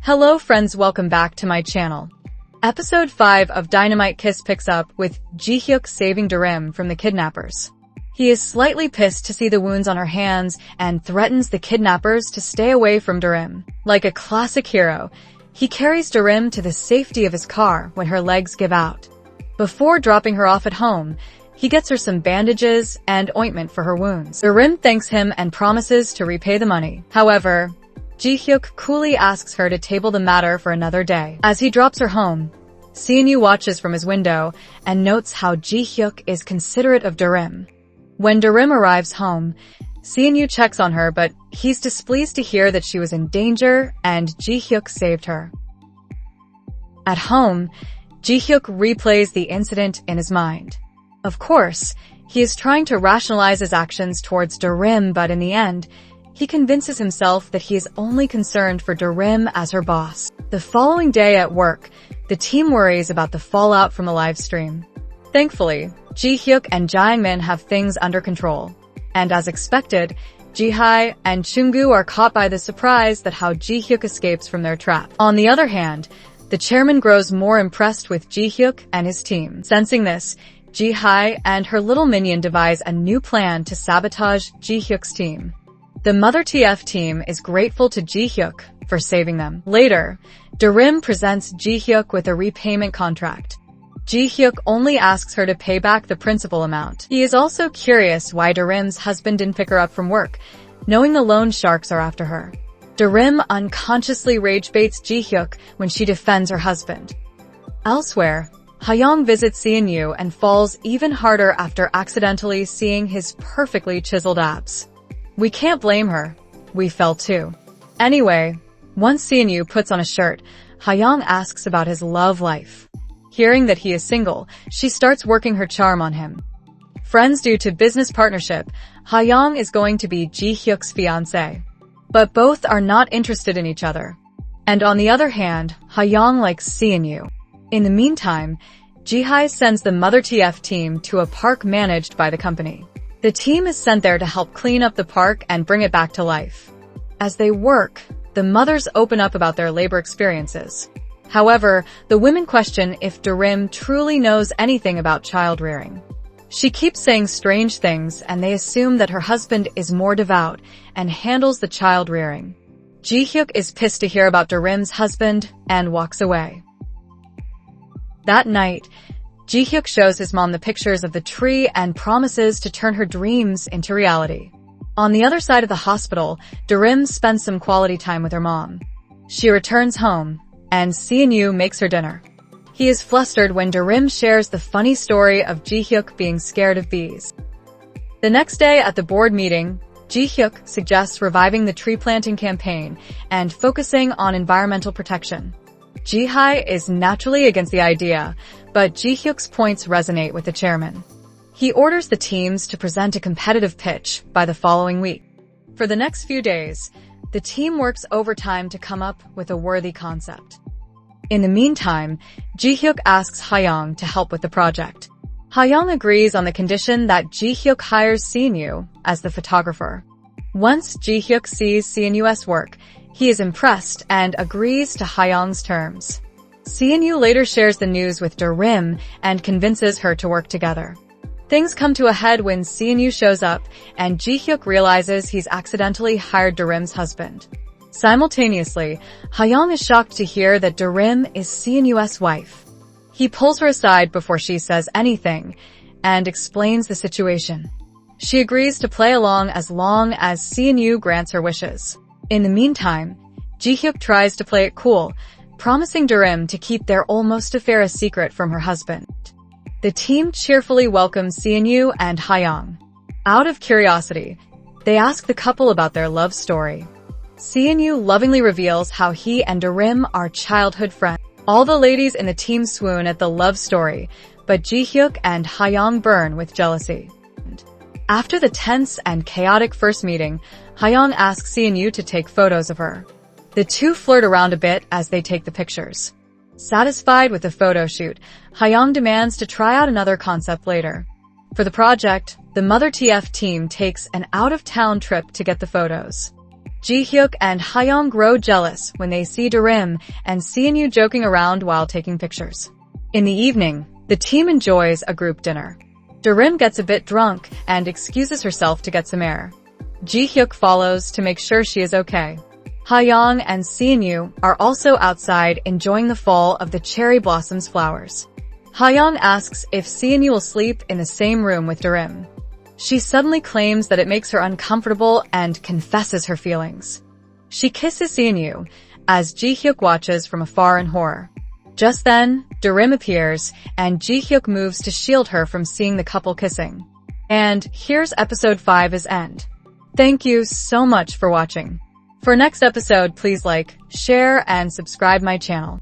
Hello friends, welcome back to my channel. Episode 5 of Dynamite Kiss picks up with Ji-hyeok saving Da-rim from the kidnappers. He is slightly pissed to see the wounds on her hands and threatens the kidnappers to stay away from Da-rim. Like a classic hero, he carries Da-rim to the safety of his car when her legs give out. Before dropping her off at home, he gets her some bandages and ointment for her wounds. Da-rim thanks him and promises to repay the money. However, Ji-hyeok coolly asks her to table the matter for another day. As he drops her home, Se-in-yu watches from his window and notes how Ji-hyeok is considerate of Da-rim. When Da-rim arrives home, Se-in-yu checks on her, but he's displeased to hear that she was in danger and Ji-hyeok saved her. At home, Ji-hyeok replays the incident in his mind. Of course, he is trying to rationalize his actions towards Da-rim, but in the end, he convinces himself that he is only concerned for Da-rim as her boss. The following day at work, the team worries about the fallout from the live stream. Thankfully, Ji-hyeok and Ji-min have things under control. And as expected, Ji-hye and Chungu are caught by the surprise that how Ji-hyeok escapes from their trap. On the other hand, the chairman grows more impressed with Ji-hyeok and his team. Sensing this, Ji-hye and her little minion devise a new plan to sabotage Ji-hyeok's team. The Mother TF team is grateful to Ji-hyeok for saving them. Later, Da-rim presents Ji-hyeok with a repayment contract. Ji-hyeok only asks her to pay back the principal amount. He is also curious why Da-rim's husband didn't pick her up from work, knowing the loan sharks are after her. Da-rim unconsciously rage baits Ji-hyeok when she defends her husband. Elsewhere, Hyung visits Se-in-yu and falls even harder after accidentally seeing his perfectly chiseled abs. We can't blame her. We fell too. Anyway, once Se-in-yu puts on a shirt, Hyung asks about his love life. Hearing that he is single, she starts working her charm on him. Friends due to business partnership, Hyung is going to be Ji-hyeok's fiancé. But both are not interested in each other. And on the other hand, Hyung likes Se-in-yu. In the meantime, Ji-hye sends the Mother TF team to a park managed by the company. The team is sent there to help clean up the park and bring it back to life. As they work, the mothers open up about their labor experiences. However, the women question if Da-rim truly knows anything about child rearing. She keeps saying strange things and they assume that her husband is more devout and handles the child rearing. Ji-hyeok is pissed to hear about Da-rim's husband and walks away. That night, Ji-hyeok shows his mom the pictures of the tree and promises to turn her dreams into reality. On the other side of the hospital, Da-rim spends some quality time with her mom. She returns home, and Se-in-yu makes her dinner. He is flustered when Da-rim shares the funny story of Ji-hyeok being scared of bees. The next day at the board meeting, Ji-hyeok suggests reviving the tree planting campaign and focusing on environmental protection. Ji-hye is naturally against the idea, but Ji-hyeok's points resonate with the chairman. He orders the teams to present a competitive pitch by the following week. For the next few days, the team works overtime to come up with a worthy concept. In the meantime, Ji-hyeok asks Hyung to help with the project. Hyung agrees on the condition that Ji-hyeok hires Se-in-yu as the photographer. Once Ji-hyeok sees Se-in-yu's work, he is impressed and agrees to Hyung's terms. Se-in-yu later shares the news with Da-rim and convinces her to work together. Things come to a head when Se-in-yu shows up and Ji-hyeok realizes he's accidentally hired Da-rim's husband. Simultaneously, Hyung is shocked to hear that Da-rim is Se-in-yu's wife. He pulls her aside before she says anything and explains the situation. She agrees to play along as Se-in-yu grants her wishes. In the meantime, Ji-hyeok tries to play it cool, promising Da-rim to keep their almost affair a secret from her husband. The team cheerfully welcomes Se-in-yu and Hyung. Out of curiosity, they ask the couple about their love story. Se-in-yu lovingly reveals how he and Da-rim are childhood friends. All the ladies in the team swoon at the love story, but Ji-hyeok and Hyung burn with jealousy. After the tense and chaotic first meeting, Hyung asks Se-in-yu to take photos of her. The two flirt around a bit as they take the pictures. Satisfied with the photo shoot, Hyung demands to try out another concept later. For the project, the Mother TF team takes an out-of-town trip to get the photos. Ji-hyuk and Ha-young grow jealous when they see Da-rim and Seon-yu joking around while taking pictures. In the evening, the team enjoys a group dinner. Da-rim gets a bit drunk and excuses herself to get some air. Ji-hyuk follows to make sure she is okay. Ha-young and Seon-yu are also outside enjoying the fall of the cherry blossoms flowers. Ha-young asks if Seon-yu will sleep in the same room with Da-rim. She suddenly claims that it makes her uncomfortable and confesses her feelings. She kisses Seon-yu as Ji-hyuk watches from afar in horror. Just then, Da-rim appears and Ji-hyuk moves to shield her from seeing the couple kissing. And here's episode 5's end. Thank you so much for watching. For next episode, please like, share, and subscribe my channel.